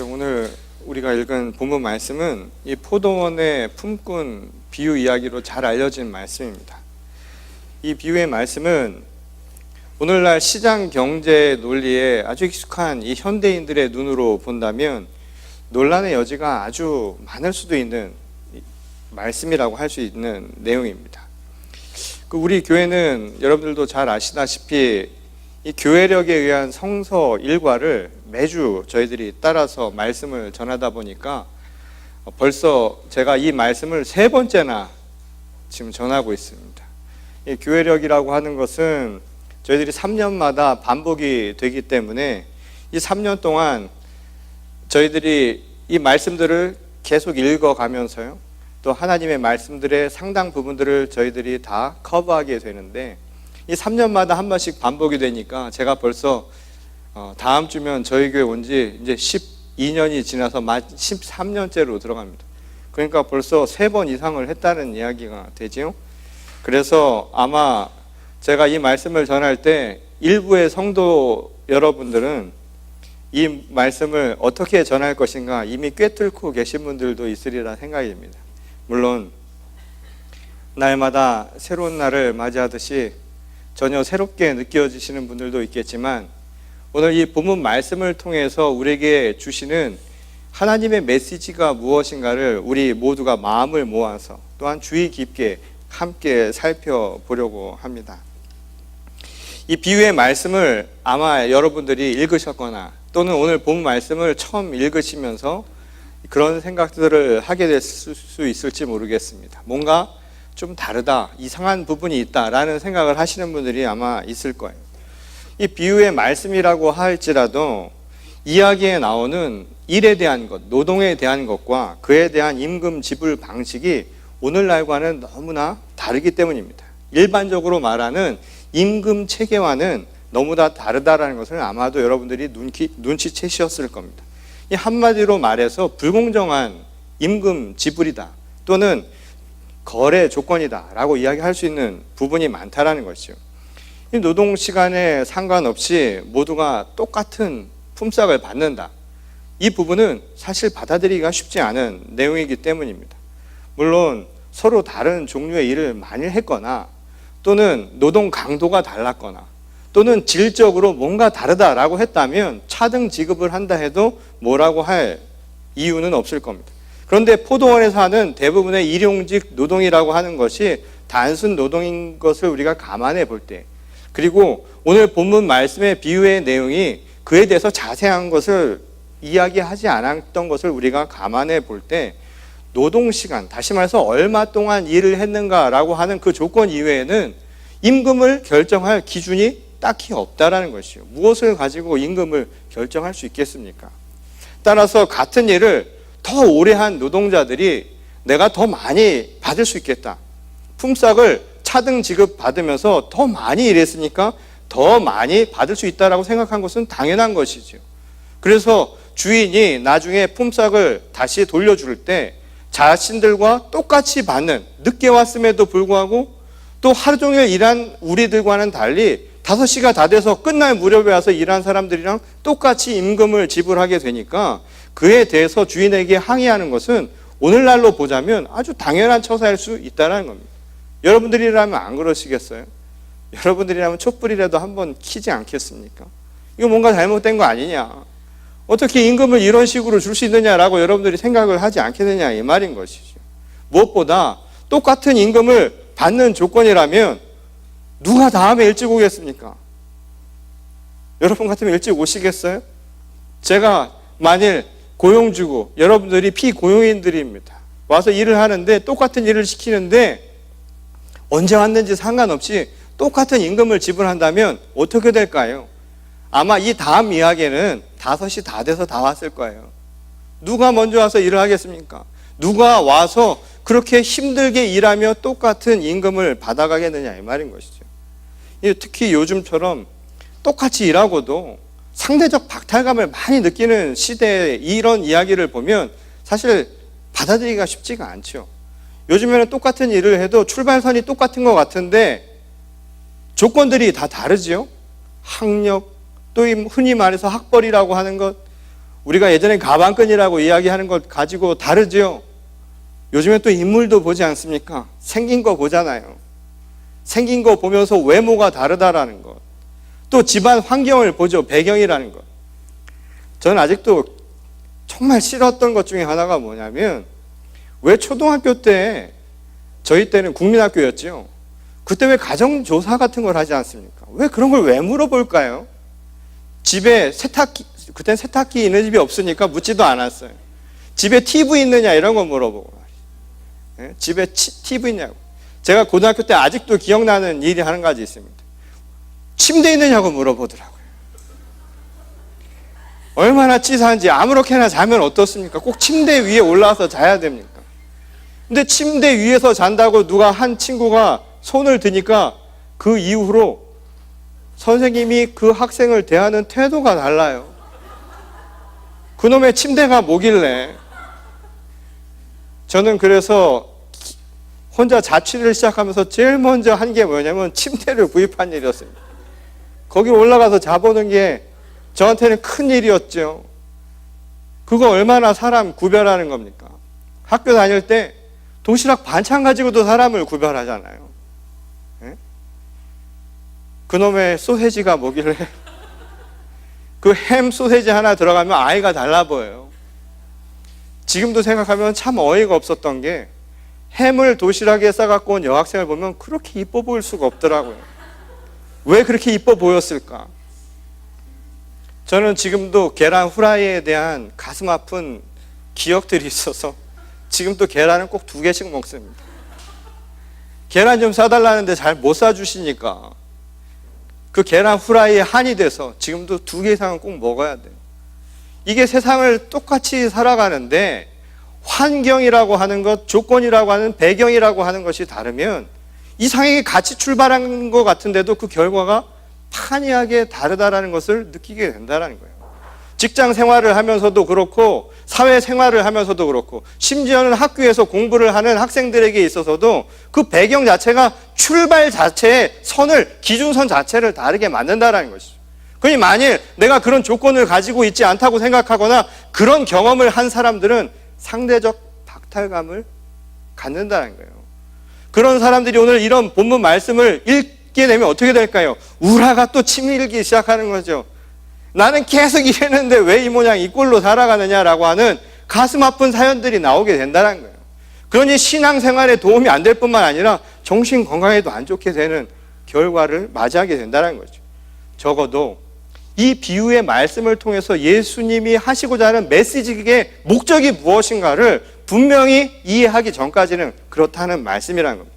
오늘 우리가 읽은 본문 말씀은 이 포도원의 품꾼 비유 이야기로 잘 알려진 말씀입니다. 이 비유의 말씀은 오늘날 시장 경제 논리에 아주 익숙한 이 현대인들의 눈으로 본다면 논란의 여지가 아주 많을 수도 있는 말씀이라고 할 수 있는 내용입니다. 우리 교회는 여러분들도 잘 아시다시피 이 교회력에 의한 성서 일과를 매주 저희들이 따라서 말씀을 전하다 보니까 벌써 제가 이 말씀을 3번째나 지금 전하고 있습니다. 이 교회력이라고 하는 것은 저희들이 3년마다 반복이 되기 때문에 이 3년 동안 저희들이 이 말씀들을 계속 읽어가면서요, 또 하나님의 말씀들의 상당 부분들을 저희들이 다 커버하게 되는데, 이 3년마다 한 번씩 반복이 되니까 제가 벌써 다음 주면 저희 교회 온 지 이제 12년이 지나서 만 13년째로 들어갑니다. 그러니까 벌써 3번 이상을 했다는 이야기가 되지요. 그래서 아마 제가 이 말씀을 전할 때 일부의 성도 여러분들은 이 말씀을 어떻게 전할 것인가 이미 꿰뚫고 계신 분들도 있으리라 생각이 듭니다. 물론 날마다 새로운 날을 맞이하듯이 전혀 새롭게 느껴지시는 분들도 있겠지만, 오늘 이 본문 말씀을 통해서 우리에게 주시는 하나님의 메시지가 무엇인가를 우리 모두가 마음을 모아서 또한 주의 깊게 함께 살펴보려고 합니다. 이 비유의 말씀을 아마 여러분들이 읽으셨거나 또는 오늘 본 말씀을 처음 읽으시면서 그런 생각들을 하게 될 수 있을지 모르겠습니다. 뭔가 좀 다르다, 이상한 부분이 있다라는 생각을 하시는 분들이 아마 있을 거예요. 이 비유의 말씀이라고 할지라도 이야기에 나오는 일에 대한 것, 노동에 대한 것과 그에 대한 임금 지불 방식이 오늘날과는 너무나 다르기 때문입니다. 일반적으로 말하는 임금 체계와는 너무나 다르다라는 것을 아마도 여러분들이 눈치채셨을 겁니다. 이 한마디로 말해서 불공정한 임금 지불이다, 또는 거래 조건이다 라고 이야기할 수 있는 부분이 많다라는 것이죠. 이 노동시간에 상관없이 모두가 똑같은 품삯을 받는다, 이 부분은 사실 받아들이기가 쉽지 않은 내용이기 때문입니다. 물론 서로 다른 종류의 일을 많이 했거나 또는 노동 강도가 달랐거나 또는 질적으로 뭔가 다르다라고 했다면 차등 지급을 한다 해도 뭐라고 할 이유는 없을 겁니다. 그런데 포도원에서 하는 대부분의 일용직 노동이라고 하는 것이 단순 노동인 것을 우리가 감안해 볼 때, 그리고 오늘 본문 말씀의 비유의 내용이 그에 대해서 자세한 것을 이야기하지 않았던 것을 우리가 감안해 볼 때, 노동시간, 다시 말해서 얼마 동안 일을 했는가라고 하는 그 조건 이외에는 임금을 결정할 기준이 딱히 없다라는 것이요. 무엇을 가지고 임금을 결정할 수 있겠습니까? 따라서 같은 일을 더 오래 한 노동자들이 내가 더 많이 받을 수 있겠다, 품삯을 차등 지급 받으면서 더 많이 일했으니까 더 많이 받을 수 있다라고 생각한 것은 당연한 것이죠. 그래서 주인이 나중에 품삯을 다시 돌려줄 때 자신들과 똑같이 받는, 늦게 왔음에도 불구하고 또 하루 종일 일한 우리들과는 달리 5시가 다 돼서 끝날 무렵에 와서 일한 사람들이랑 똑같이 임금을 지불하게 되니까 그에 대해서 주인에게 항의하는 것은 오늘날로 보자면 아주 당연한 처사일 수 있다는 겁니다. 여러분들이라면 안 그러시겠어요? 여러분들이라면 촛불이라도 한번 켜지 않겠습니까? 이거 뭔가 잘못된 거 아니냐, 어떻게 임금을 이런 식으로 줄 수 있느냐라고 여러분들이 생각을 하지 않겠느냐, 이 말인 것이죠. 무엇보다 똑같은 임금을 받는 조건이라면 누가 다음에 일찍 오겠습니까? 여러분 같으면 일찍 오시겠어요? 제가 만일 고용주고 여러분들이 피고용인들입니다. 와서 일을 하는데 똑같은 일을 시키는데 언제 왔는지 상관없이 똑같은 임금을 지불한다면 어떻게 될까요? 아마 이 다음 이야기는 5시 다 돼서 다 왔을 거예요. 누가 먼저 와서 일을 하겠습니까? 누가 와서 그렇게 힘들게 일하며 똑같은 임금을 받아가겠느냐, 이 말인 것이죠. 특히 요즘처럼 똑같이 일하고도 상대적 박탈감을 많이 느끼는 시대에 이런 이야기를 보면 사실 받아들이기가 쉽지가 않죠. 요즘에는 똑같은 일을 해도 출발선이 똑같은 것 같은데 조건들이 다 다르지요. 학력, 또 흔히 말해서 학벌이라고 하는 것, 우리가 예전에 가방끈이라고 이야기하는 것 가지고 다르죠. 요즘에 또 인물도 보지 않습니까? 생긴 거 보잖아요. 생긴 거 보면서 외모가 다르다라는 것. 또 집안 환경을 보죠. 배경이라는 것. 저는 아직도 정말 싫었던 것 중에 하나가 뭐냐면, 왜 초등학교 때, 저희 때는 국민학교였죠. 그때 왜 가정조사 같은 걸 하지 않습니까? 왜 그런 걸 왜 물어볼까요? 집에 그땐 세탁기 있는 집이 없으니까 묻지도 않았어요. 집에 TV 있느냐 이런 거 물어보고. 집에 TV 있냐고. 제가 고등학교 때 아직도 기억나는 일이 한 가지 있습니다. 침대 있느냐고 물어보더라고요. 얼마나 치사한지. 아무렇게나 자면 어떻습니까? 꼭 침대 위에 올라와서 자야 됩니까? 근데 침대 위에서 잔다고 누가 한 친구가 손을 드니까 그 이후로 선생님이 그 학생을 대하는 태도가 달라요. 그놈의 침대가 뭐길래. 저는 그래서 혼자 자취를 시작하면서 제일 먼저 한 게 뭐냐면 침대를 구입한 일이었습니다. 거기 올라가서 자보는 게 저한테는 큰 일이었죠. 그거 얼마나 사람 구별하는 겁니까? 학교 다닐 때 도시락 반찬 가지고도 사람을 구별하잖아요. 그놈의 소세지가 뭐길래. 그 햄 소세지 하나 들어가면 아이가 달라 보여요. 지금도 생각하면 참 어이가 없었던 게, 햄을 도시락에 싸갖고 온 여학생을 보면 그렇게 이뻐 보일 수가 없더라고요. 왜 그렇게 이뻐 보였을까? 저는 지금도 계란 후라이에 대한 가슴 아픈 기억들이 있어서 지금도 계란은 꼭 2개씩 먹습니다. 계란 좀 싸달라는데 잘 못 싸주시니까 그 계란 후라이에 한이 돼서 지금도 2개 이상은 꼭 먹어야 돼요. 이게 세상을 똑같이 살아가는데 환경이라고 하는 것, 조건이라고 하는 배경이라고 하는 것이 다르면 이상하게 같이 출발한 것 같은데도 그 결과가 판이하게 다르다라는 것을 느끼게 된다는 거예요. 직장 생활을 하면서도 그렇고, 사회 생활을 하면서도 그렇고, 심지어는 학교에서 공부를 하는 학생들에게 있어서도 그 배경 자체가 출발 자체의 선을, 기준선 자체를 다르게 만든다는 것이죠. 그러니 만일 내가 그런 조건을 가지고 있지 않다고 생각하거나 그런 경험을 한 사람들은 상대적 박탈감을 갖는다는 거예요. 그런 사람들이 오늘 이런 본문 말씀을 읽게 되면 어떻게 될까요? 우라가 또 치밀기 시작하는 거죠. 나는 계속 이랬는데 왜 이 모양 이 꼴로 살아가느냐라고 하는 가슴 아픈 사연들이 나오게 된다는 거예요. 그러니 신앙생활에 도움이 안 될 뿐만 아니라 정신 건강에도 안 좋게 되는 결과를 맞이하게 된다는 거죠. 적어도 이 비유의 말씀을 통해서 예수님이 하시고자 하는 메시지의 목적이 무엇인가를 분명히 이해하기 전까지는 그렇다는 말씀이라는 겁니다.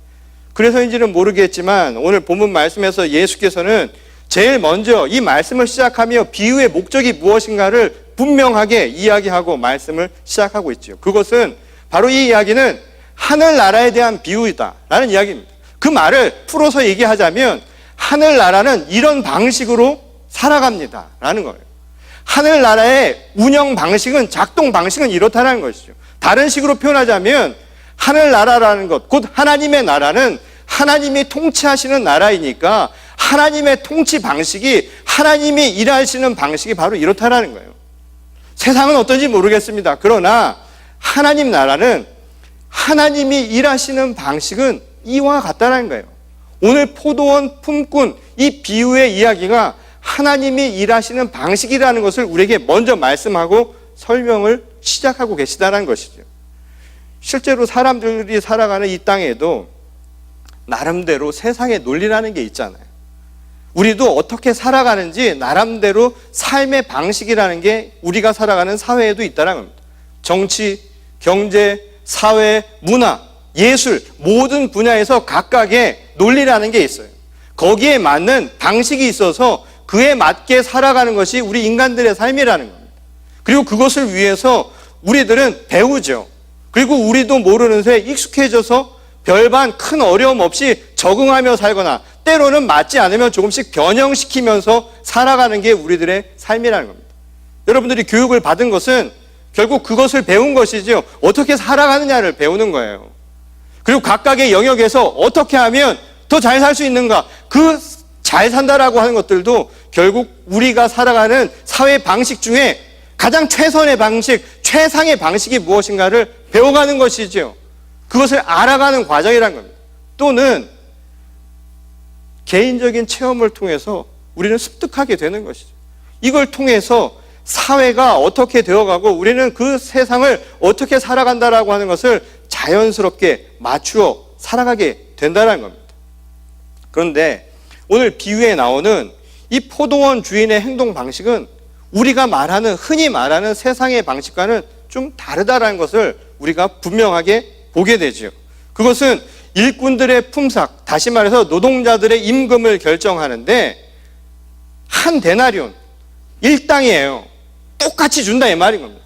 그래서인지는 모르겠지만 오늘 본문 말씀에서 예수께서는 제일 먼저 이 말씀을 시작하며 비유의 목적이 무엇인가를 분명하게 이야기하고 말씀을 시작하고 있죠. 그것은 바로 이 이야기는 하늘나라에 대한 비유이다라는 이야기입니다. 그 말을 풀어서 얘기하자면 하늘나라는 이런 방식으로 살아갑니다 라는 거예요. 하늘나라의 운영 방식은, 작동 방식은 이렇다는 것이죠. 다른 식으로 표현하자면 하늘나라라는 것, 곧 하나님의 나라는 하나님이 통치하시는 나라이니까 하나님의 통치 방식이, 하나님이 일하시는 방식이 바로 이렇다라는 거예요. 세상은 어떤지 모르겠습니다. 그러나 하나님 나라는, 하나님이 일하시는 방식은 이와 같다는 거예요. 오늘 포도원 품꾼 이 비유의 이야기가 하나님이 일하시는 방식이라는 것을 우리에게 먼저 말씀하고 설명을 시작하고 계시다는 것이죠. 실제로 사람들이 살아가는 이 땅에도 나름대로 세상의 논리라는 게 있잖아요. 우리도 어떻게 살아가는지 나름대로 삶의 방식이라는 게 우리가 살아가는 사회에도 있다는 겁니다. 정치, 경제, 사회, 문화, 예술 모든 분야에서 각각의 논리라는 게 있어요. 거기에 맞는 방식이 있어서 그에 맞게 살아가는 것이 우리 인간들의 삶이라는 겁니다. 그리고 그것을 위해서 우리들은 배우죠. 그리고 우리도 모르는 새에 익숙해져서 별반 큰 어려움 없이 적응하며 살거나 때로는 맞지 않으면 조금씩 변형시키면서 살아가는 게 우리들의 삶이라는 겁니다. 여러분들이 교육을 받은 것은 결국 그것을 배운 것이죠. 어떻게 살아가느냐를 배우는 거예요. 그리고 각각의 영역에서 어떻게 하면 더 잘 살 수 있는가, 그 잘 산다라고 하는 것들도 결국 우리가 살아가는 사회 방식 중에 가장 최선의 방식, 최상의 방식이 무엇인가를 배워가는 것이죠. 그것을 알아가는 과정이란 겁니다. 또는 개인적인 체험을 통해서 우리는 습득하게 되는 것이죠. 이걸 통해서 사회가 어떻게 되어가고 우리는 그 세상을 어떻게 살아간다라고 하는 것을 자연스럽게 맞추어 살아가게 된다는 겁니다. 그런데 오늘 비유에 나오는 이 포도원 주인의 행동 방식은 우리가 흔히 말하는 세상의 방식과는 좀 다르다라는 것을 우리가 분명하게 보게 되죠. 그것은 일꾼들의 품삯, 다시 말해서 노동자들의 임금을 결정하는데 한 데나리온, 일당이에요. 똑같이 준다 이 말인 겁니다.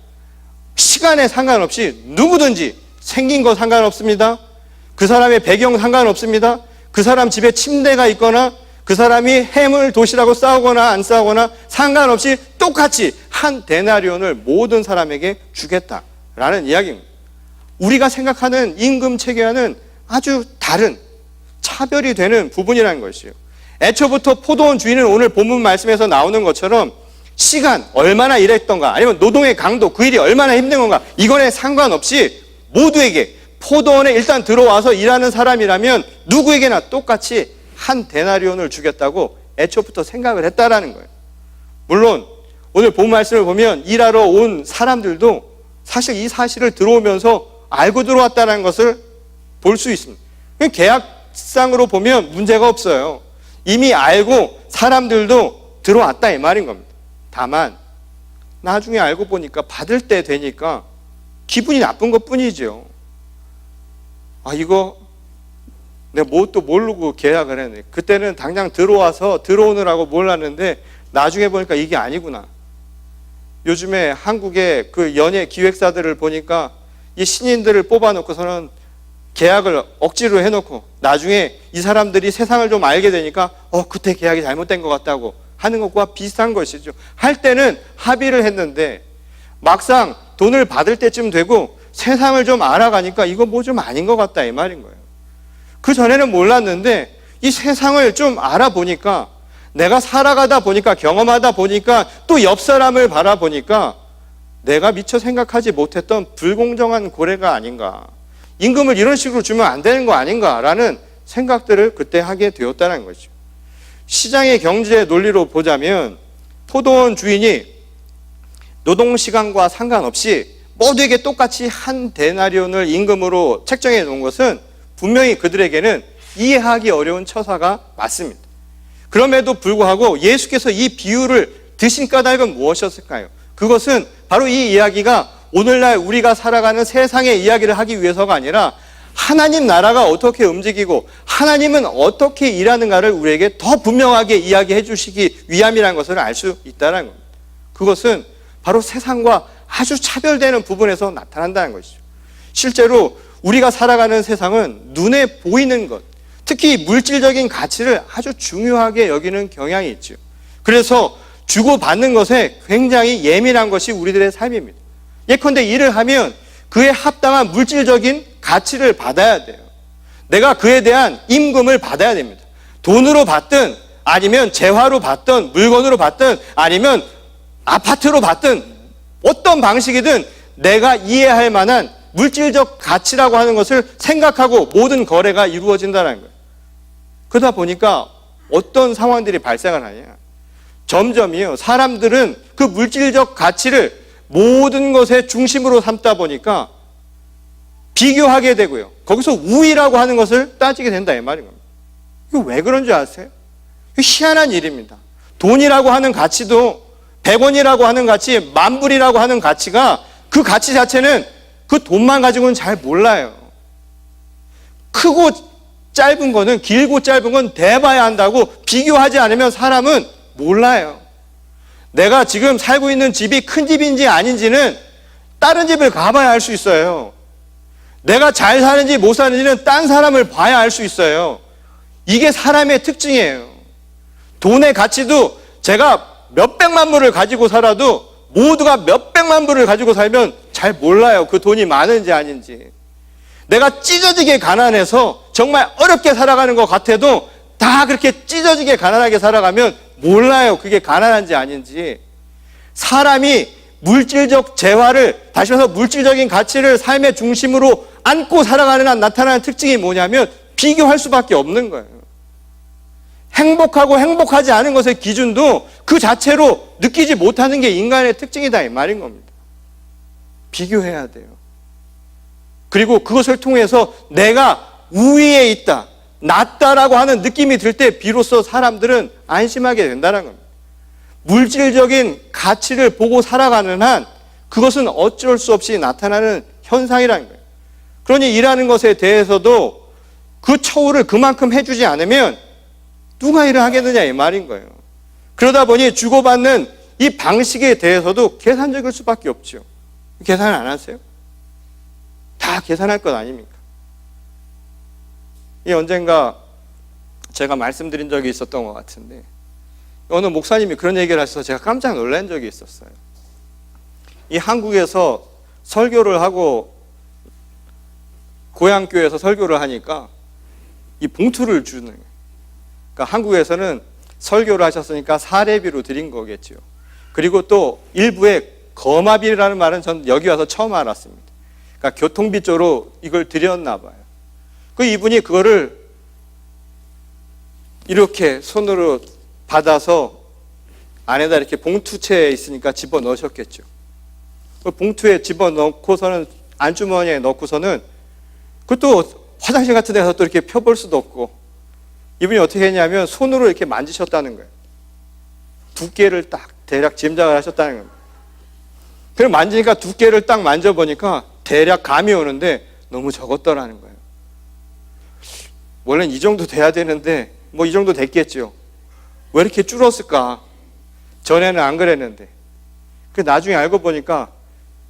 시간에 상관없이 누구든지 생긴 거 상관없습니다. 그 사람의 배경 상관없습니다. 그 사람 집에 침대가 있거나 그 사람이 해물 도시락을 싸우거나 안 싸우거나 상관없이 똑같이 한 데나리온을 모든 사람에게 주겠다라는 이야기입니다. 우리가 생각하는 임금 체계와는 아주 다른 차별이 되는 부분이라는 것이에요. 애초부터 포도원 주인은 오늘 본문 말씀에서 나오는 것처럼 시간 얼마나 일했던가 아니면 노동의 강도 그 일이 얼마나 힘든 건가 이거에 상관없이 모두에게 포도원에 일단 들어와서 일하는 사람이라면 누구에게나 똑같이 한 데나리온을 주겠다고 애초부터 생각을 했다라는 거예요. 물론 오늘 본 말씀을 보면 일하러 온 사람들도 사실 이 사실을 들어오면서 알고 들어왔다는 것을 볼 수 있습니다. 계약상으로 보면 문제가 없어요. 이미 알고 사람들도 들어왔다 이 말인 겁니다. 다만 나중에 알고 보니까 받을 때 되니까 기분이 나쁜 것뿐이죠. 이거 내가 또 모르고 계약을 했네. 그때는 당장 들어오느라고 몰랐는데 나중에 보니까 이게 아니구나. 요즘에 한국의 그 연예 기획사들을 보니까 이 신인들을 뽑아놓고서는 계약을 억지로 해놓고 나중에 이 사람들이 세상을 좀 알게 되니까 그때 계약이 잘못된 것 같다고 하는 것과 비슷한 것이죠. 할 때는 합의를 했는데 막상 돈을 받을 때쯤 되고 세상을 좀 알아가니까 이거 뭐 좀 아닌 것 같다 이 말인 거예요. 그 전에는 몰랐는데 이 세상을 좀 알아보니까 내가 살아가다 보니까 경험하다 보니까 또 옆 사람을 바라보니까 내가 미처 생각하지 못했던 불공정한 고래가 아닌가. 임금을 이런 식으로 주면 안 되는 거 아닌가라는 생각들을 그때 하게 되었다는 거죠. 시장의 경제 논리로 보자면 포도원 주인이 노동시간과 상관없이 모두에게 똑같이 한 데나리온을 임금으로 책정해 놓은 것은 분명히 그들에게는 이해하기 어려운 처사가 맞습니다. 그럼에도 불구하고 예수께서 이 비유를 드신 까닭은 무엇이었을까요? 그것은 바로 이 이야기가 오늘날 우리가 살아가는 세상의 이야기를 하기 위해서가 아니라 하나님 나라가 어떻게 움직이고 하나님은 어떻게 일하는가를 우리에게 더 분명하게 이야기해 주시기 위함이라는 것을 알 수 있다는 겁니다. 그것은 바로 세상과 아주 차별되는 부분에서 나타난다는 것이죠. 실제로 우리가 살아가는 세상은 눈에 보이는 것, 특히 물질적인 가치를 아주 중요하게 여기는 경향이 있죠. 그래서 주고받는 것에 굉장히 예민한 것이 우리들의 삶입니다. 예컨대 일을 하면 그에 합당한 물질적인 가치를 받아야 돼요. 내가 그에 대한 임금을 받아야 됩니다. 돈으로 받든 아니면 재화로 받든 물건으로 받든 아니면 아파트로 받든 어떤 방식이든 내가 이해할 만한 물질적 가치라고 하는 것을 생각하고 모든 거래가 이루어진다는 거예요. 그러다 보니까 어떤 상황들이 발생을 하냐. 점점이요. 사람들은 그 물질적 가치를 모든 것의 중심으로 삼다 보니까 비교하게 되고요. 거기서 우위라고 하는 것을 따지게 된다 이 말인 겁니다. 이거 왜 그런 줄 아세요? 이거 희한한 일입니다. 돈이라고 하는 가치도 100원이라고 하는 가치, 만불이라고 하는 가치가 그 가치 자체는 그 돈만 가지고는 잘 몰라요. 크고 짧은 거는 길고 짧은 건 대봐야 한다고 비교하지 않으면 사람은 몰라요. 내가 지금 살고 있는 집이 큰 집인지 아닌지는 다른 집을 가봐야 알 수 있어요. 내가 잘 사는지 못 사는지는 딴 사람을 봐야 알 수 있어요. 이게 사람의 특징이에요. 돈의 가치도 제가 몇백만 불을 가지고 살아도 모두가 몇백만 불을 가지고 살면 잘 몰라요. 그 돈이 많은지 아닌지. 내가 찢어지게 가난해서 정말 어렵게 살아가는 것 같아도 다 그렇게 찢어지게 가난하게 살아가면 몰라요. 그게 가난한지 아닌지. 사람이 물질적 재화를, 다시 말해서 물질적인 가치를 삶의 중심으로 안고 살아가는 한 나타나는 특징이 뭐냐면 비교할 수밖에 없는 거예요. 행복하고 행복하지 않은 것의 기준도 그 자체로 느끼지 못하는 게 인간의 특징이다 이 말인 겁니다. 비교해야 돼요. 그리고 그것을 통해서 내가 우위에 있다, 낫다라고 하는 느낌이 들 때 비로소 사람들은 안심하게 된다는 겁니다. 물질적인 가치를 보고 살아가는 한 그것은 어쩔 수 없이 나타나는 현상이라는 거예요. 그러니 일하는 것에 대해서도 그 처우를 그만큼 해주지 않으면 누가 일을 하겠느냐 이 말인 거예요. 그러다 보니 주고받는 이 방식에 대해서도 계산적일 수밖에 없죠. 계산 안 하세요? 다 계산할 것 아닙니까? 이 언젠가 제가 말씀드린 적이 있었던 것 같은데 어느 목사님이 그런 얘기를 하셔서 제가 깜짝 놀란 적이 있었어요. 이 한국에서 설교를 하고 고향교회에서 설교를 하니까 이 봉투를 주는 거예요. 그러니까 한국에서는 설교를 하셨으니까 사례비로 드린 거겠죠. 그리고 또 일부에 거마비라는 말은 전 여기 와서 처음 알았습니다. 그러니까 교통비 쪽으로 이걸 드렸나 봐요. 그 이분이 그거를 이렇게 손으로 받아서 안에다 이렇게 봉투채에 있으니까 집어 넣으셨겠죠. 그 봉투에 집어 넣고서는 안주머니에 넣고서는 그것도 화장실 같은 데서 또 이렇게 펴볼 수도 없고 이분이 어떻게 했냐면 손으로 이렇게 만지셨다는 거예요. 두께를 딱 대략 짐작을 하셨다는 겁니다. 그럼 만지니까 두께를 딱 만져보니까 대략 감이 오는데 너무 적었더라는 거예요. 원래는 이 정도 돼야 되는데 뭐 이 정도 됐겠죠. 왜 이렇게 줄었을까? 전에는 안 그랬는데. 그 나중에 알고 보니까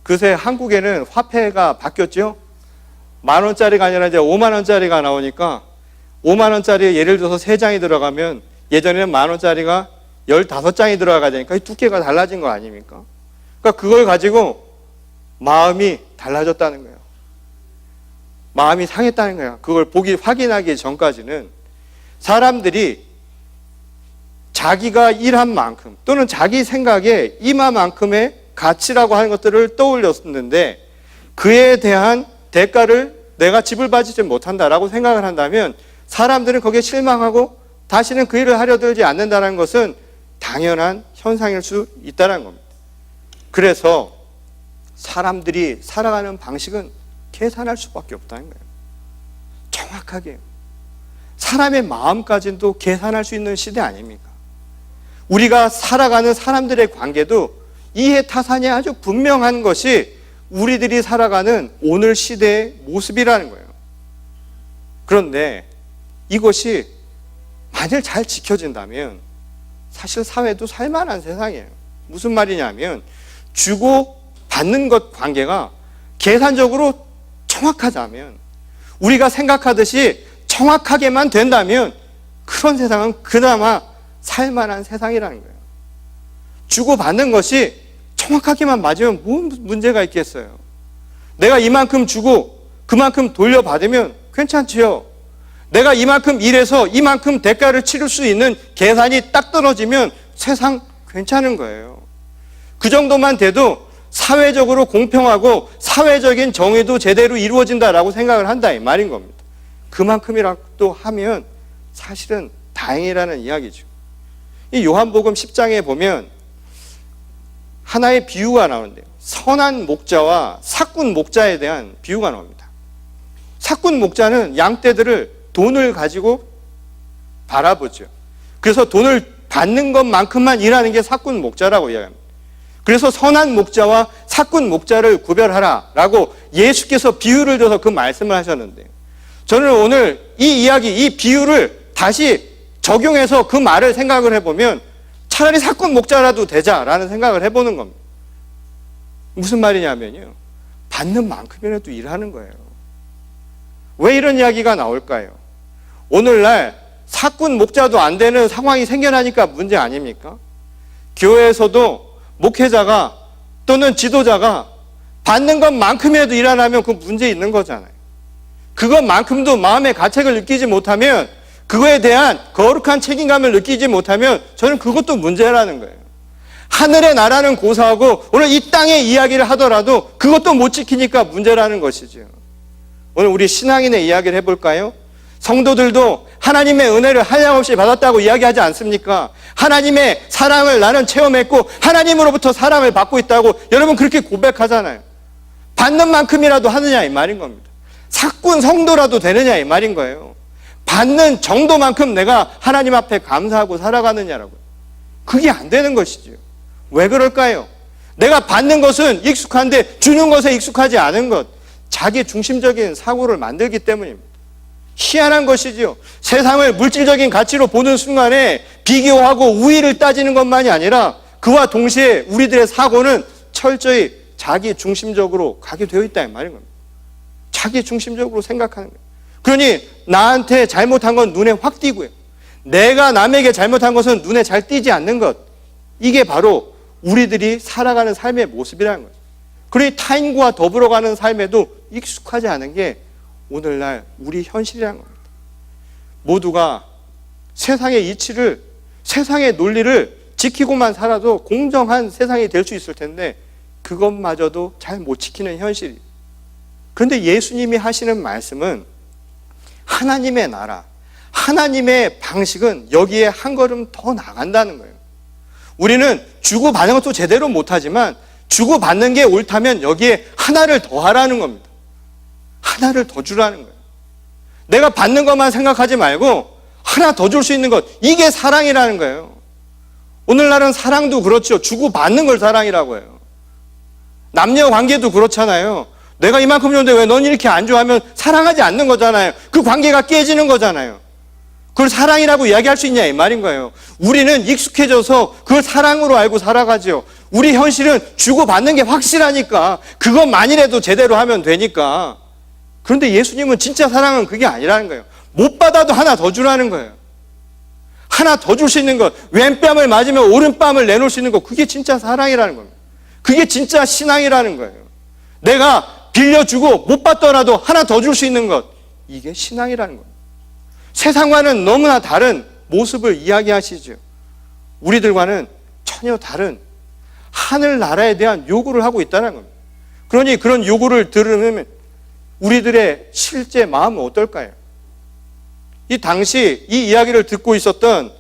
그새 한국에는 화폐가 바뀌었죠. 10,000원짜리가 아니라 이제 50,000원짜리가 나오니까 50,000원짜리에 예를 들어서 3장이 들어가면 예전에는 10,000원짜리가 15장이 들어가야 되니까 두께가 달라진 거 아닙니까? 그러니까 그걸 가지고 마음이 달라졌다는 거예요. 마음이 상했다는 거예요. 그걸 확인하기 전까지는 사람들이 자기가 일한 만큼 또는 자기 생각에 이마만큼의 가치라고 하는 것들을 떠올렸는데 그에 대한 대가를 내가 지불받지 못한다라고 생각을 한다면 사람들은 거기에 실망하고 다시는 그 일을 하려 들지 않는다는 것은 당연한 현상일 수 있다는 겁니다. 그래서 사람들이 살아가는 방식은 계산할 수밖에 없다는 거예요. 정확하게. 사람의 마음까지도 계산할 수 있는 시대 아닙니까? 우리가 살아가는 사람들의 관계도 이해타산이 아주 분명한 것이 우리들이 살아가는 오늘 시대의 모습이라는 거예요. 그런데 이것이 만일 잘 지켜진다면 사실 사회도 살만한 세상이에요. 무슨 말이냐면 주고 받는 것 관계가 계산적으로 정확하다면 우리가 생각하듯이 정확하게만 된다면 그런 세상은 그나마 살만한 세상이라는 거예요. 주고받는 것이 정확하게만 맞으면 뭔 문제가 있겠어요. 내가 이만큼 주고 그만큼 돌려받으면 괜찮지요. 내가 이만큼 일해서 이만큼 대가를 치를 수 있는 계산이 딱 떨어지면 세상 괜찮은 거예요. 그 정도만 돼도 사회적으로 공평하고 사회적인 정의도 제대로 이루어진다라고 생각을 한다 이 말인 겁니다. 그만큼이라도 하면 사실은 다행이라는 이야기죠. 이 요한복음 10장에 보면 하나의 비유가 나오는데요. 선한 목자와 삭군 목자에 대한 비유가 나옵니다. 삭군 목자는 양떼들을 돈을 가지고 바라보죠. 그래서 돈을 받는 것만큼만 일하는 게 삭군 목자라고 이야기합니다. 그래서 선한 목자와 삭군 목자를 구별하라라고 예수께서 비유를 들어서 그 말씀을 하셨는데 저는 오늘 이 이야기, 이 비유를 다시 적용해서 그 말을 생각을 해보면 차라리 삭군 목자라도 되자라는 생각을 해보는 겁니다. 무슨 말이냐면요. 받는 만큼이라도 일하는 거예요. 왜 이런 이야기가 나올까요? 오늘날 삭군 목자도 안 되는 상황이 생겨나니까 문제 아닙니까? 교회에서도 목회자가 또는 지도자가 받는 것만큼이라도 일 안 하면 그 문제 있는 거잖아요. 그것만큼도 마음의 가책을 느끼지 못하면 그거에 대한 거룩한 책임감을 느끼지 못하면 저는 그것도 문제라는 거예요. 하늘의 나라는 고사하고 오늘 이 땅의 이야기를 하더라도 그것도 못 지키니까 문제라는 것이죠. 오늘 우리 신앙인의 이야기를 해볼까요? 성도들도 하나님의 은혜를 한량없이 받았다고 이야기하지 않습니까? 하나님의 사랑을 나는 체험했고 하나님으로부터 사랑을 받고 있다고 여러분 그렇게 고백하잖아요. 받는 만큼이라도 하느냐 이 말인 겁니다. 사꾼 성도라도 되느냐 이 말인 거예요. 받는 정도만큼 내가 하나님 앞에 감사하고 살아가느냐라고요. 그게 안 되는 것이죠. 왜 그럴까요? 내가 받는 것은 익숙한데 주는 것에 익숙하지 않은 것, 자기 중심적인 사고를 만들기 때문입니다. 희한한 것이지요. 세상을 물질적인 가치로 보는 순간에 비교하고 우위를 따지는 것만이 아니라 그와 동시에 우리들의 사고는 철저히 자기 중심적으로 가게 되어 있다 이 말인 겁니다. 자기 중심적으로 생각하는 거예요. 그러니 나한테 잘못한 건 눈에 확 띄고요. 내가 남에게 잘못한 것은 눈에 잘 띄지 않는 것. 이게 바로 우리들이 살아가는 삶의 모습이라는 거예요. 그러니 타인과 더불어가는 삶에도 익숙하지 않은 게 오늘날 우리 현실이라는 겁니다. 모두가 세상의 이치를, 세상의 논리를 지키고만 살아도 공정한 세상이 될 수 있을 텐데 그것마저도 잘 못 지키는 현실이에요. 그런데 예수님이 하시는 말씀은 하나님의 나라, 하나님의 방식은 여기에 한 걸음 더 나간다는 거예요. 우리는 주고받는 것도 제대로 못하지만 주고받는 게 옳다면 여기에 하나를 더 하라는 겁니다. 하나를 더 주라는 거예요. 내가 받는 것만 생각하지 말고 하나 더 줄 수 있는 것, 이게 사랑이라는 거예요. 오늘날은 사랑도 그렇죠. 주고받는 걸 사랑이라고 해요. 남녀 관계도 그렇잖아요. 내가 이만큼 줬는데 왜 넌 이렇게 안 줘 하면 사랑하지 않는 거잖아요. 그 관계가 깨지는 거잖아요. 그걸 사랑이라고 이야기할 수 있냐 이 말인 거예요. 우리는 익숙해져서 그걸 사랑으로 알고 살아가죠. 우리 현실은 주고받는 게 확실하니까 그것만이라도 제대로 하면 되니까. 그런데 예수님은 진짜 사랑은 그게 아니라는 거예요. 못 받아도 하나 더 주라는 거예요. 하나 더 줄 수 있는 것, 왼뺨을 맞으면 오른뺨을 내놓을 수 있는 것, 그게 진짜 사랑이라는 겁니다. 그게 진짜 신앙이라는 거예요. 내가 빌려주고 못 받더라도 하나 더 줄 수 있는 것, 이게 신앙이라는 겁니다. 세상과는 너무나 다른 모습을 이야기하시죠. 우리들과는 전혀 다른 하늘나라에 대한 요구를 하고 있다는 겁니다. 그러니 그런 요구를 들으면 우리들의 실제 마음은 어떨까요? 이 당시 이 이야기를 듣고 있었던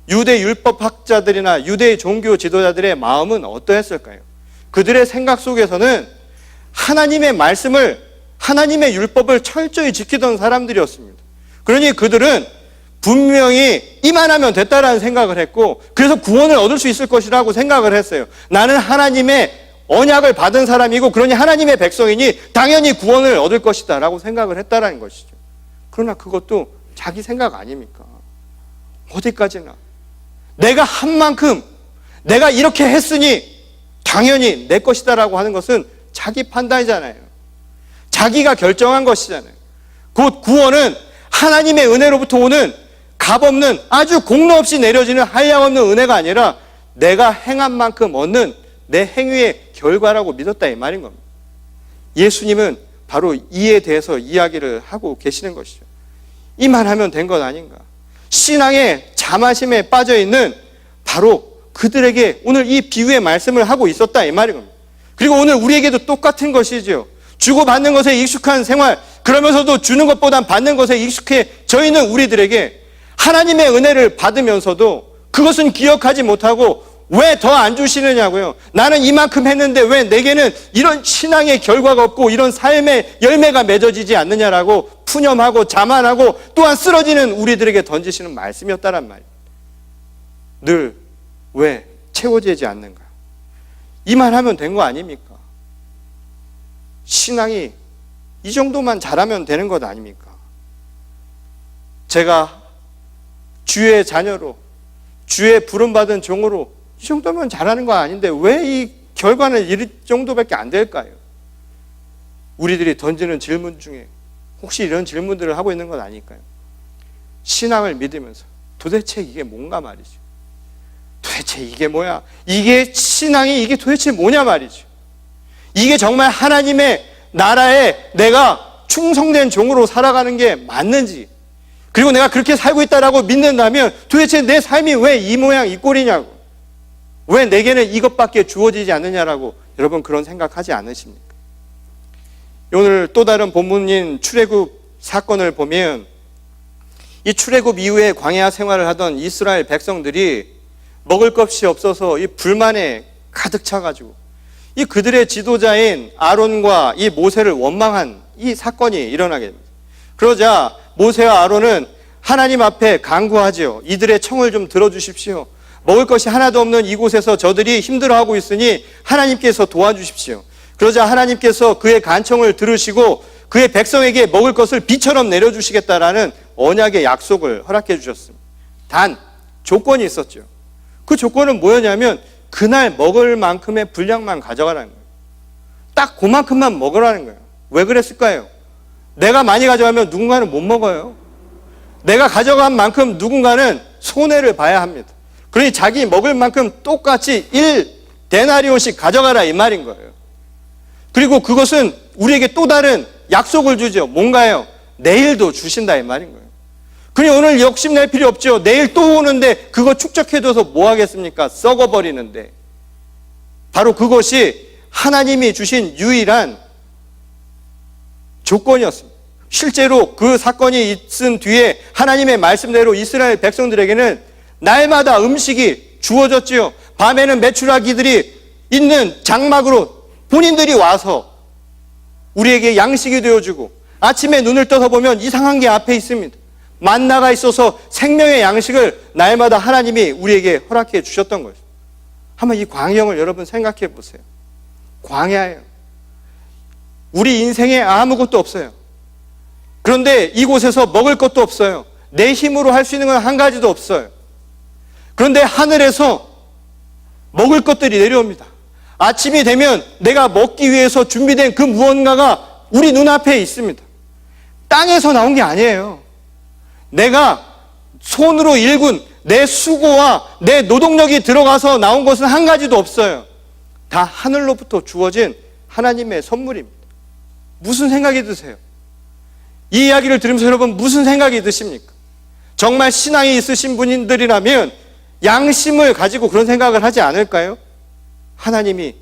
유대 율법학자들이나 유대 종교 지도자들의 마음은 어떠했을까요? 그들의 생각 속에서는 하나님의 말씀을, 하나님의 율법을 철저히 지키던 사람들이었습니다. 그러니 그들은 분명히 이만하면 됐다라는 생각을 했고, 그래서 구원을 얻을 수 있을 것이라고 생각을 했어요. 나는 하나님의 언약을 받은 사람이고 그러니 하나님의 백성이니 당연히 구원을 얻을 것이다 라고 생각을 했다라는 것이죠. 그러나 그것도 자기 생각 아닙니까? 어디까지나 내가 한 만큼 내가 이렇게 했으니 당연히 내 것이다 라고 하는 것은 자기 판단이잖아요. 자기가 결정한 것이잖아요. 곧 구원은 하나님의 은혜로부터 오는 값없는 아주 공로 없이 내려지는 한량없는 은혜가 아니라 내가 행한 만큼 얻는 내 행위의 결과라고 믿었다 이 말인 겁니다. 예수님은 바로 이에 대해서 이야기를 하고 계시는 것이죠. 이만하면 된 것 아닌가. 신앙의 자만심에 빠져있는 바로 그들에게 오늘 이 비유의 말씀을 하고 있었다 이 말인 겁니다. 그리고 오늘 우리에게도 똑같은 것이죠. 주고받는 것에 익숙한 생활, 그러면서도 주는 것보단 받는 것에 익숙해져 있는 우리들에게 하나님의 은혜를 받으면서도 그것은 기억하지 못하고 왜 더 안 주시느냐고요. 나는 이만큼 했는데 왜 내게는 이런 신앙의 결과가 없고 이런 삶의 열매가 맺어지지 않느냐라고 푸념하고 자만하고 또한 쓰러지는 우리들에게 던지시는 말씀이었다란 말이에요. 늘 왜 채워지지 않는가? 이만하면 된 거 아닙니까? 신앙이 이 정도만 잘하면 되는 것 아닙니까? 제가 주의 자녀로, 주의 부름받은 종으로 이 정도면 잘하는 거 아닌데 왜 이 결과는 이 정도밖에 안 될까요? 우리들이 던지는 질문 중에 혹시 이런 질문들을 하고 있는 건 아닐까요? 신앙을 믿으면서 도대체 이게 뭔가 말이죠. 도대체 이게 뭐야? 이게 신앙이 이게 도대체 뭐냐 말이죠. 이게 정말 하나님의 나라에 내가 충성된 종으로 살아가는 게 맞는지, 그리고 내가 그렇게 살고 있다라고 믿는다면 도대체 내 삶이 왜 이 모양 이 꼴이냐고. 왜 내게는 이것밖에 주어지지 않느냐라고 여러분 그런 생각하지 않으십니까? 오늘 또 다른 본문인 출애굽 사건을 보면 이 출애굽 이후에 광야 생활을 하던 이스라엘 백성들이 먹을 것이 없어서 이 불만에 가득 차가지고 이 그들의 지도자인 아론과 이 모세를 원망한 이 사건이 일어나게 됩니다. 그러자 모세와 아론은 하나님 앞에 간구하지요. 이들의 청을 좀 들어주십시오. 먹을 것이 하나도 없는 이곳에서 저들이 힘들어하고 있으니 하나님께서 도와주십시오. 그러자 하나님께서 그의 간청을 들으시고 그의 백성에게 먹을 것을 비처럼 내려주시겠다라는 언약의 약속을 허락해 주셨습니다. 단 조건이 있었죠. 그 조건은 뭐였냐면 그날 먹을 만큼의 분량만 가져가라는 거예요. 딱 그만큼만 먹으라는 거예요. 왜 그랬을까요? 내가 많이 가져가면 누군가는 못 먹어요. 내가 가져간 만큼 누군가는 손해를 봐야 합니다. 그러니 자기 먹을 만큼 똑같이 1데나리온씩 가져가라 이 말인 거예요. 그리고 그것은 우리에게 또 다른 약속을 주죠. 뭔가요? 내일도 주신다 이 말인 거예요. 그러니 오늘 욕심낼 필요 없죠. 내일 또 오는데 그거 축적해둬서 뭐 하겠습니까? 썩어버리는데. 바로 그것이 하나님이 주신 유일한 조건이었습니다. 실제로 그 사건이 있은 뒤에 하나님의 말씀대로 이스라엘 백성들에게는 날마다 음식이 주어졌지요. 밤에는 메추라기들이 있는 장막으로 본인들이 와서 우리에게 양식이 되어주고 아침에 눈을 떠서 보면 이상한 게 앞에 있습니다. 만나가 있어서 생명의 양식을 날마다 하나님이 우리에게 허락해 주셨던 거예요. 한번 이 광야를 여러분 생각해 보세요. 광야예요. 우리 인생에 아무것도 없어요. 그런데 이곳에서 먹을 것도 없어요. 내 힘으로 할 수 있는 건 한 가지도 없어요. 그런데 하늘에서 먹을 것들이 내려옵니다. 아침이 되면 내가 먹기 위해서 준비된 그 무언가가 우리 눈앞에 있습니다. 땅에서 나온 게 아니에요. 내가 손으로 일군 내 수고와 내 노동력이 들어가서 나온 것은 한 가지도 없어요. 다 하늘로부터 주어진 하나님의 선물입니다. 무슨 생각이 드세요? 이 이야기를 들으면서 여러분 무슨 생각이 드십니까? 정말 신앙이 있으신 분들이라면 양심을 가지고 그런 생각을 하지 않을까요? 하나님이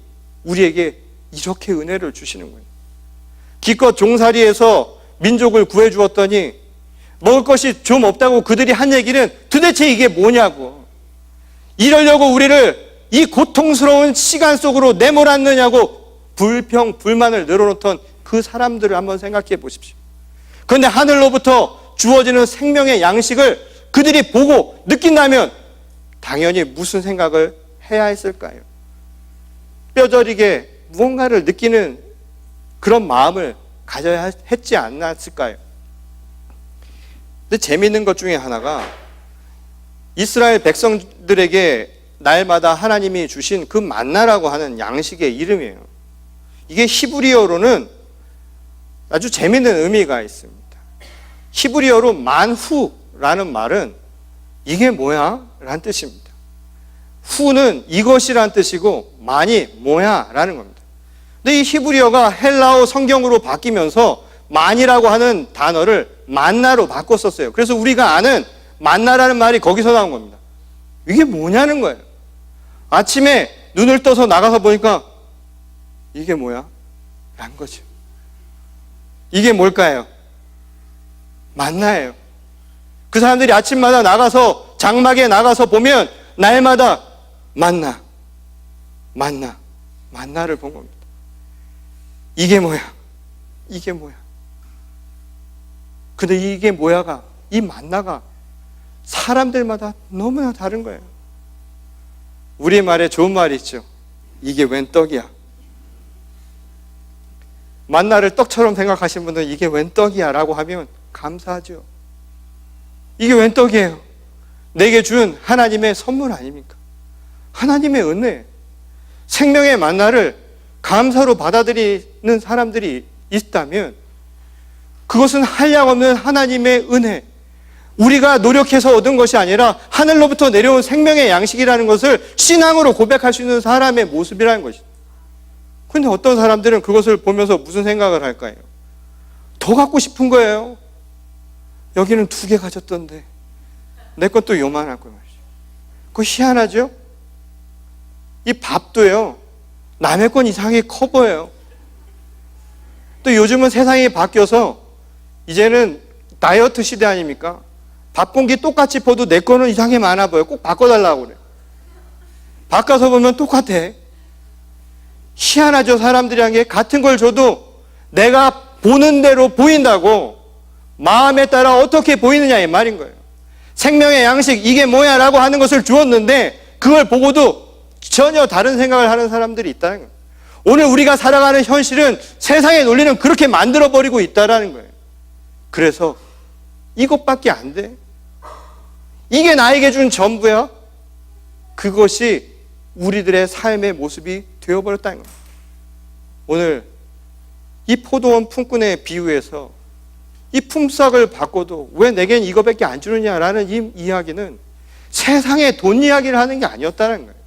우리에게 이렇게 은혜를 주시는 거예요. 기껏 종살이에서 민족을 구해주었더니 먹을 것이 좀 없다고 그들이 한 얘기는 도대체 이게 뭐냐고. 이러려고 우리를 이 고통스러운 시간 속으로 내몰았느냐고 불평불만을 늘어놓던 그 사람들을 한번 생각해 보십시오. 그런데 하늘로부터 주어지는 생명의 양식을 그들이 보고 느낀다면 당연히 무슨 생각을 해야 했을까요? 뼈저리게 무언가를 느끼는 그런 마음을 가져야 했지 않았을까요? 근데 재미있는 것 중에 하나가 이스라엘 백성들에게 날마다 하나님이 주신 그 만나라고 하는 양식의 이름이에요. 이게 히브리어로는 아주 재미있는 의미가 있습니다. 히브리어로 만후라는 말은 이게 뭐야? 라는 뜻입니다. 후는 이것이란 뜻이고 만이 뭐야? 라는 겁니다. 근데 이 히브리어가 헬라어 성경으로 바뀌면서 만이라고 하는 단어를 만나로 바꿨었어요. 그래서 우리가 아는 만나라는 말이 거기서 나온 겁니다. 이게 뭐냐는 거예요. 아침에 눈을 떠서 나가서 보니까 이게 뭐야? 라는 거죠. 이게 뭘까요? 만나예요. 그 사람들이 아침마다 나가서 장막에 나가서 보면 날마다 만나를 본 겁니다. 이게 뭐야? 이게 뭐야? 근데 이게 뭐야가, 이 만나가 사람들마다 너무나 다른 거예요. 우리말에 좋은 말이 있죠. 이게 웬 떡이야? 만나를 떡처럼 생각하시는 분들은 이게 웬 떡이야? 라고 하면 감사하죠. 이게 웬 떡이에요? 내게 준 하나님의 선물 아닙니까? 하나님의 은혜. 생명의 만나를 감사로 받아들이는 사람들이 있다면 그것은 한량없는 하나님의 은혜, 우리가 노력해서 얻은 것이 아니라 하늘로부터 내려온 생명의 양식이라는 것을 신앙으로 고백할 수 있는 사람의 모습이라는 것이죠. 그런데 어떤 사람들은 그것을 보면서 무슨 생각을 할까요? 더 갖고 싶은 거예요. 여기는 2개 가졌던데 내 것도 요만하고 말이죠. 그거 희한하죠? 이 밥도요, 남의 건 이상하게 커 보여요. 또 요즘은 세상이 바뀌어서 이제는 다이어트 시대 아닙니까? 밥 공기 똑같이 퍼도 내 거는 이상하게 많아 보여요. 꼭 바꿔달라고 그래요. 바꿔서 보면 똑같아. 희한하죠. 사람들이란 게 같은 걸 줘도 내가 보는 대로 보인다고, 마음에 따라 어떻게 보이느냐 이 말인 거예요. 생명의 양식 이게 뭐야 라고 하는 것을 주었는데 그걸 보고도 전혀 다른 생각을 하는 사람들이 있다는 거예요. 오늘 우리가 살아가는 현실은 세상의 논리는 그렇게 만들어버리고 있다는 거예요. 그래서 이것밖에 안 돼? 이게 나에게 준 전부야? 그것이 우리들의 삶의 모습이 되어버렸다는 거예요. 오늘 이 포도원 품꾼의 비유에서 이 품삯을 받고도 왜 내겐 이거밖에 안 주느냐라는 이 이야기는 세상의 돈 이야기를 하는 게 아니었다는 거예요.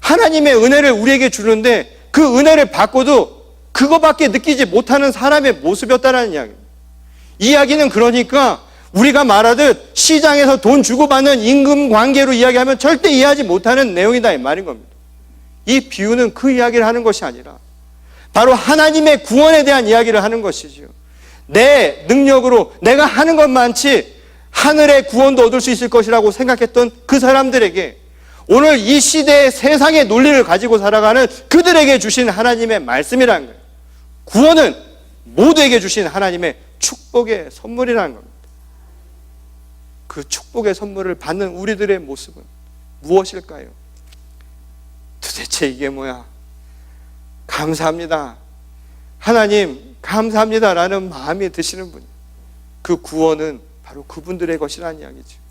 하나님의 은혜를 우리에게 주는데 그 은혜를 받고도 그거밖에 느끼지 못하는 사람의 모습이었다는 이야기입니다. 이 이야기는 그러니까 우리가 말하듯 시장에서 돈 주고받는 임금 관계로 이야기하면 절대 이해하지 못하는 내용이다 이 말인 겁니다. 이 비유는 그 이야기를 하는 것이 아니라 바로 하나님의 구원에 대한 이야기를 하는 것이죠. 내 능력으로 내가 하는 것만치 하늘의 구원도 얻을 수 있을 것이라고 생각했던 그 사람들에게 오늘 이 시대의 세상의 논리를 가지고 살아가는 그들에게 주신 하나님의 말씀이라는 거예요. 구원은 모두에게 주신 하나님의 축복의 선물이라는 겁니다. 그 축복의 선물을 받는 우리들의 모습은 무엇일까요? 도대체 이게 뭐야? 감사합니다. 하나님 감사합니다라는 마음이 드시는 분, 그 구원은 바로 그분들의 것이라는 이야기죠.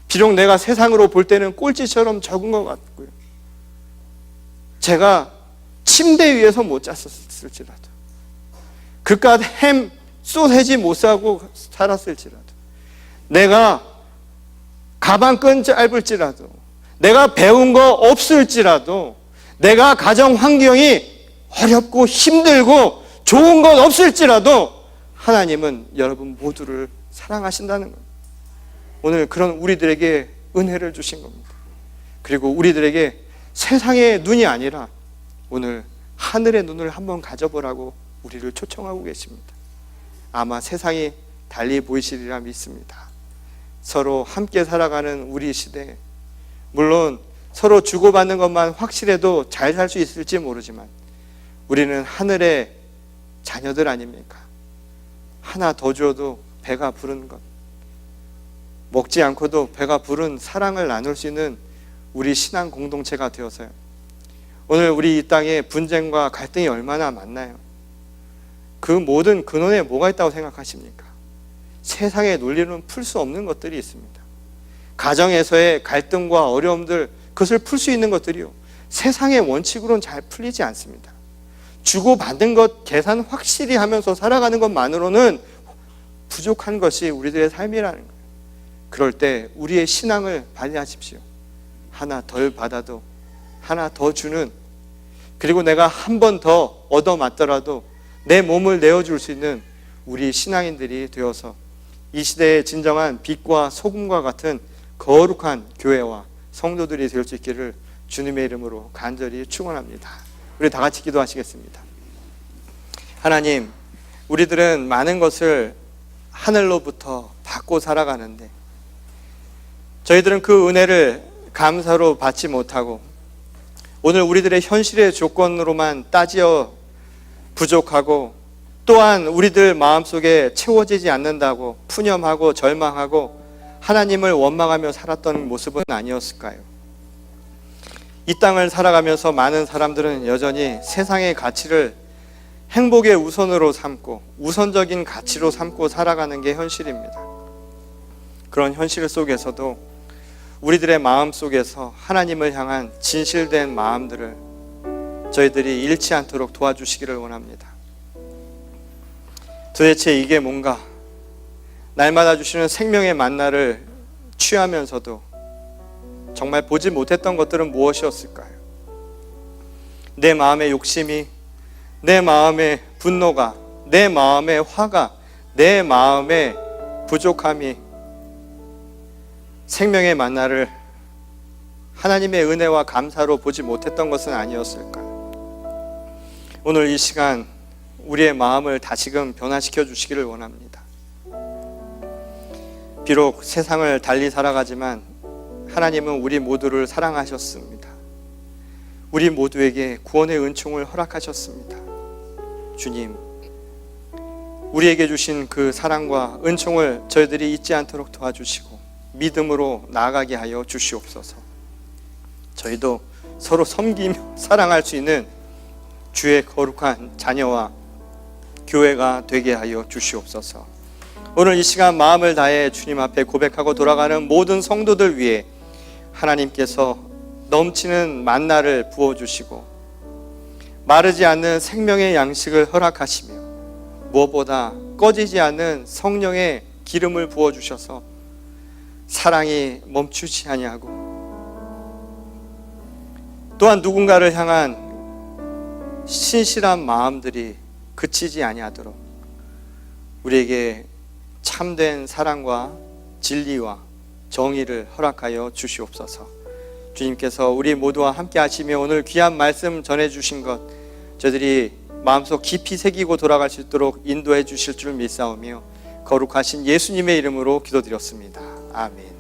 비록 내가 세상으로 볼 때는 꼴찌처럼 적은 것 같고요, 제가 침대 위에서 못 잤을지라도, 그깟 햄 소세지 못 사고 살았을지라도, 내가 가방끈 짧을지라도, 내가 배운 거 없을지라도, 내가 가정 환경이 어렵고 힘들고 좋은 건 없을지라도 하나님은 여러분 모두를 사랑하신다는 거예요. 오늘 그런 우리들에게 은혜를 주신 겁니다. 그리고 우리들에게 세상의 눈이 아니라 오늘 하늘의 눈을 한번 가져보라고 우리를 초청하고 계십니다. 아마 세상이 달리 보이시리라 믿습니다. 서로 함께 살아가는 우리 시대에 물론 서로 주고받는 것만 확실해도 잘 살 수 있을지 모르지만 우리는 하늘의 자녀들 아닙니까? 하나 더 줘도 배가 부른 것, 먹지 않고도 배가 부른 사랑을 나눌 수 있는 우리 신앙 공동체가 되어서요, 오늘 우리 이 땅에 분쟁과 갈등이 얼마나 많나요? 그 모든 근원에 뭐가 있다고 생각하십니까? 세상의 논리로는 풀 수 없는 것들이 있습니다. 가정에서의 갈등과 어려움들, 그것을 풀 수 있는 것들이요, 세상의 원칙으로는 잘 풀리지 않습니다. 주고받은 것 계산 확실히 하면서 살아가는 것만으로는 부족한 것이 우리들의 삶이라는 거예요. 그럴 때 우리의 신앙을 발휘하십시오. 하나 덜 받아도 하나 더 주는, 그리고 내가 한 번 더 얻어맞더라도 내 몸을 내어줄 수 있는 우리 신앙인들이 되어서 이 시대의 진정한 빛과 소금과 같은 거룩한 교회와 성도들이 될 수 있기를 주님의 이름으로 간절히 축원합니다. 우리 다 같이 기도하시겠습니다. 하나님, 우리들은 많은 것을 하늘로부터 받고 살아가는데 저희들은 그 은혜를 감사로 받지 못하고 오늘 우리들의 현실의 조건으로만 따지어 부족하고, 또한 우리들 마음속에 채워지지 않는다고 푸념하고 절망하고 하나님을 원망하며 살았던 모습은 아니었을까요? 이 땅을 살아가면서 많은 사람들은 여전히 세상의 가치를 행복의 우선으로 삼고 우선적인 가치로 삼고 살아가는 게 현실입니다. 그런 현실 속에서도 우리들의 마음 속에서 하나님을 향한 진실된 마음들을 저희들이 잃지 않도록 도와주시기를 원합니다. 도대체 이게 뭔가? 날마다 주시는 생명의 만나를 취하면서도 정말 보지 못했던 것들은 무엇이었을까요? 내 마음의 욕심이, 내 마음의 분노가, 내 마음의 화가, 내 마음의 부족함이 생명의 만나를 하나님의 은혜와 감사로 보지 못했던 것은 아니었을까? 오늘 이 시간 우리의 마음을 다시금 변화시켜 주시기를 원합니다. 비록 세상을 달리 살아가지만 하나님은 우리 모두를 사랑하셨습니다. 우리 모두에게 구원의 은총을 허락하셨습니다. 주님, 우리에게 주신 그 사랑과 은총을 저희들이 잊지 않도록 도와주시고 믿음으로 나아가게 하여 주시옵소서. 저희도 서로 섬기며 사랑할 수 있는 주의 거룩한 자녀와 교회가 되게 하여 주시옵소서. 오늘 이 시간 마음을 다해 주님 앞에 고백하고 돌아가는 모든 성도들 위해 하나님께서 넘치는 만나를 부어주시고 마르지 않는 생명의 양식을 허락하시며 무엇보다 꺼지지 않는 성령의 기름을 부어주셔서 사랑이 멈추지 아니하고 또한 누군가를 향한 신실한 마음들이 그치지 아니하도록 우리에게 참된 사랑과 진리와 정의를 허락하여 주시옵소서. 주님께서 우리 모두와 함께 하시며 오늘 귀한 말씀 전해주신 것 저희들이 마음속 깊이 새기고 돌아갈 수 있도록 인도해 주실 줄 믿사오며 거룩하신 예수님의 이름으로 기도드렸습니다. 아멘.